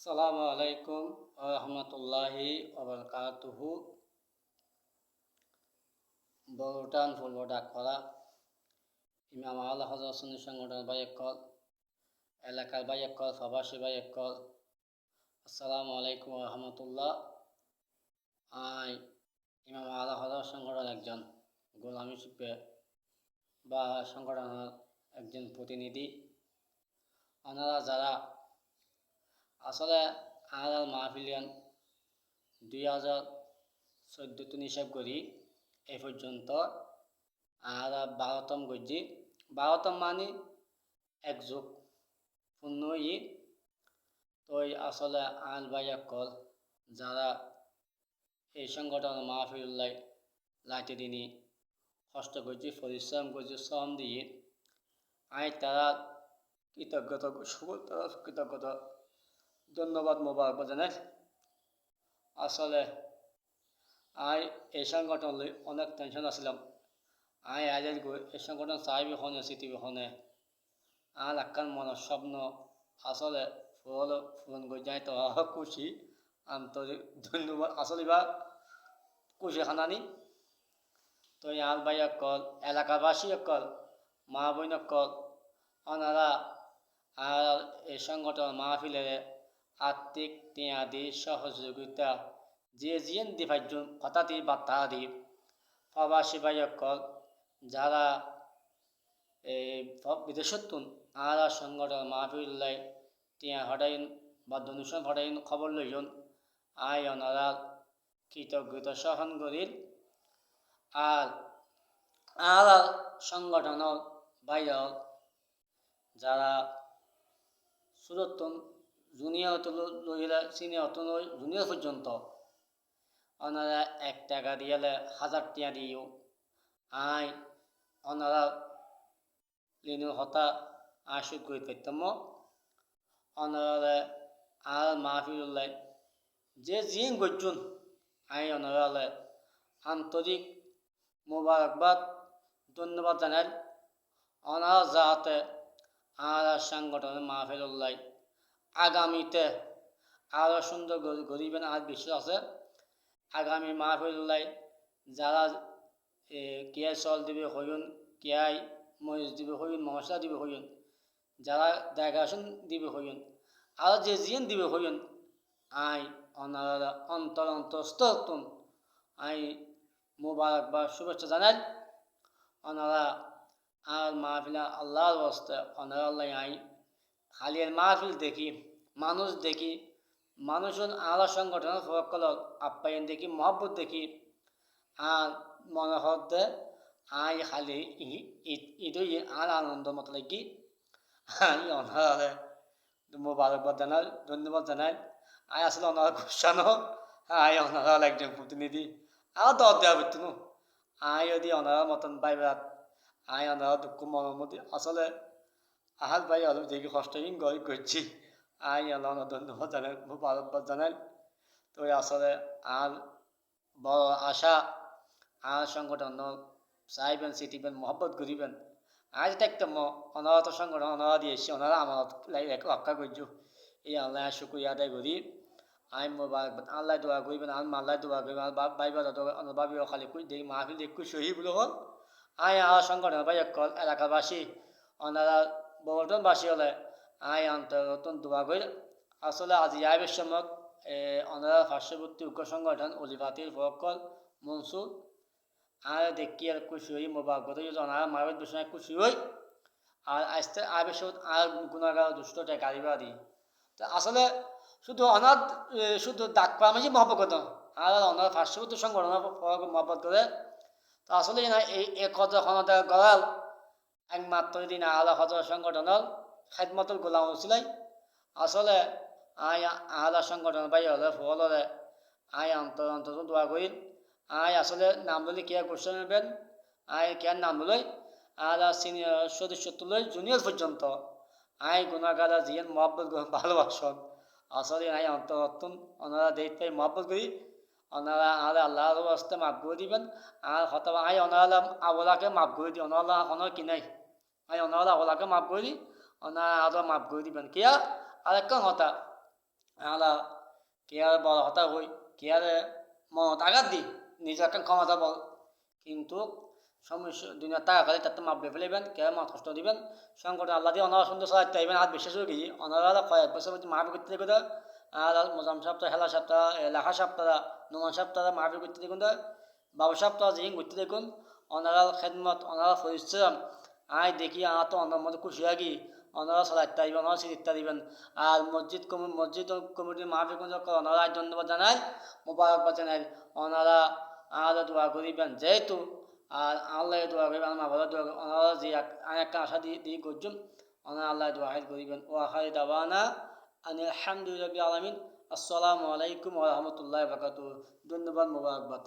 আসসালামু আলাইকুম রহমতুল্লাহি ওবরকাতুহু। বড়টান ফুলব ডাকপাড়া ইমাম আল হজরত সুন্নি সংগঠন বাইকল এলাকার বাইকল প্রবাসী বাইকল আসসালামু আলাইকুম রহমতুল্লাহ। আই ইমাম আল হজরত সংগঠন একজন গোলামী শিল্পে বা সংগঠনের একজন প্রতিনিধি। ওনারা যারা আসলে আর মাহফিলিয়ান 2014 হিসাব করি এই পর্যন্ত আর 12তম গজ্জি 12তম মানে এক যুগ পূর্ণ ই তো আসলে আল বাইয়াকল যারা এই সংগঠন মাহফিল্লাই লাইতে দিনই কষ্ট করছি পরিশ্রম করছি শ্রম দিয়ে তারা কৃতজ্ঞতা কৃতজ্ঞতা ধন্যবাদ মোবারক জানাই। আসলে এই সংগঠন অনেক টেনশন আসলাম। আজের এই সংগঠন চাইবি হনে চিতিবি হনে আক্কান মনের স্বপ্ন আসলে পূরণ করে যাই তো খুশি আন্তরিক ধন্যবাদ আসলে বা খুশি খানানি তো আল ভাই অকল এলাকাবাসী অকল মা বোন অকল ওনারা আর এই সংগঠন মাহফিলের আর্থিক তিয়াদি সহযোগিতা যে জিয়েন দি পাঁচজন কথা দি বার্তা দি প্রবাসী ভাই অকল যারা এই বিদেশতুন আর সংগঠন মাহফিল্লাই তিয়া হটাইন বা ডোনেশন হটাইন খবর লইন ওনারা কৃতজ্ঞতা সহন করিল আর আর সংগঠনের বাইরে যারা সুরতন জুনিয়র লইলে সিনিয়র জুনিয়র পর্যন্ত ওনারা 1 টাকা দিয়েলে 1000 টাকা দিও ওনারা লিনু হতা আশুক করে পেতাম ওনারা আর মাহফিল্লাই যে জিন গজ্জুন ওনারা আন্তরিক মোবারকবাদ ধন্যবাদ জানাই। ওনারা যাতে আর সংগঠনের মাহফিল্লাই আগামীতে আরও সুন্দর গরিবেন আর বিশ্বাস আছে। আগামী মাহফিল্লাই যারা কিয়াই চল দিবে হইন কিয়াই মরিচ দিবে হইন মশলা দিবে হইন যারা দেখাশোন দিবে হইন আর যে জিন দিবে হইন ওনারা অন্তরস্থতুন মোবারক বা শুভেচ্ছা জানাই। ওনারা আর মাহফিল আল্লাহর ওয়াস্তে ওনারা আল্লাহ খালি মাহফিল দেখি মানুষ দেখি মানুষজন আল্লাহ সংগঠনের সকল আপ্যায়ন দেখি মহব্বত দেখি আর মনে হতে খালি ঈদই আর আনন্দ মতো লাগি ওনারা মোবারকবাদ জানাই ধন্যবাদ জানাই। আসলে ওনারা খুশানো ওনারা একজন প্রতিনিধি আর দর দেওয়া করতো যদি ওনারা মতন বাইবেরাত ওনারা দুঃখ মনের মধ্যে আসলে আহাল ভাই হলো দেখি কষ্টহীন গড়ি করছি ওনারা ধন্যবাদ জানাই মোবারকবাদ জানাই। তো আসলে আর বড় আশা আর সংগঠন চাইবেন চিটিবেন মহব্বত করিবেন দেখতাম ওনারা তো সংগঠন ওনারা দিয়েছি ওনারা আমার রক্ষা করছো আল্লাহ শুক্রিয়া আদায় করি মোবারক আল্লাহ দোয়া করিবেন আর মাল্লাহ দোয়া করিবেন আর ভাবি খালি দেখি মাহফিল দেখু সহি বলে হল আর সংগঠন ভাই কল এলাকাবাসী ওনারা বর্তনবাসী হলে অন্তরতন দোয়া করি। আসলে আজি সময় ওনারা পার্শ্ববর্তী উগ্র সংগঠন অলিভাতির ফকল মনসুর দেখি আর খুশি হই মোবারক ওনারা মায়ের বিষয় খুশি হই আর আসতে আর গুণাগার দুষ্ট গাড়ি ভাড়া দিই তো আসলে শুধু অনাথ শুধু ডাক পাওয়া মাঝে মহব্বত আর অনাথ পার্শ্ববর্তী সংগঠনের মহব্বত করে তো আসলে এই কথা ক্ষমতা গড়াল একমাত্র দিন আলা হজর সংগঠনের খাদমতল গোলাম ছিলাই। আসলে আলা সংগঠন বাই হলে ফল হলে অন্তর দোয়া করি আসলে নাম বলি কে কোশ্চেন নেবেন কে নাম বলে আর সিনিয়র সদস্য তুলে জুনিয়র পর্যন্ত গুণাগারা জিয়ান মহব্বত ভালোবাসন আসলে অন্তরতন ওনারা দেখতে মহব্বত করি ওনারা আল্লাহর রাস্তায় মাফ করে দিবেন আর হয়তো ওনারা আওলাকে মাফ করে দিই ওনারা কোনো কি নাই ওনারা আওলাকে মাফ করে দিই ওনারা আরও মাফ করে দিবেন কিয়া আর একটা কথা আলা কে আর বড় হতা হই কে আর মনত আঘাত দি নিজে একটা ক্ষমতা বল কিন্তু সমস্যা দুনিয়ার টাকা খালি তাতে মাপবে ফেলেবেন কে মাত কষ্ট দিবেন সংকটে আল্লাহ দিয়ে অনারা সুন্দর চালাতে চাইবেন আর বিশ্বাস হয়ে গেছি অনারা কয়েক বছর মাফি করতে দেখো আর মোজাম সপ্তাহ হেলা সপ্তাহ লেখা সপ্তাহ নুমান সপ্তাহ মাফি করতে দেখুন বাবা সপ্তাহ জিহিন ঘুরতে দেখুন অনারা খেদমত অনারা পরিশ্রম আয় দেখি আমার তো অনার মধ্যে খুশি লাগি অনারা চালাতে আইবেন অনারা সিরিত্তা দিবেন আর মসজিদ কমিটির মাফি কোন অনারা ধন্যবাদ জানাই মোবারকবাদ জানাই অনারা আলাদা দোয়া করিবেন যেহেতু আর আল্লাহ দোয়া করিবেন আমার ভালো দোয়া ওনারা যে একটা আশা দিয়ে করছেন ওনারা আল্লাহ দোয়া করিবেন ও আখারি দাবানা আলহামদুলিল্লাহ আলমিন আসসালামু আলাইকুম ওয়া রাহমাতুল্লাহি ওয়া বারাকাতুহু ধন্যবাদ মোবারকবাদ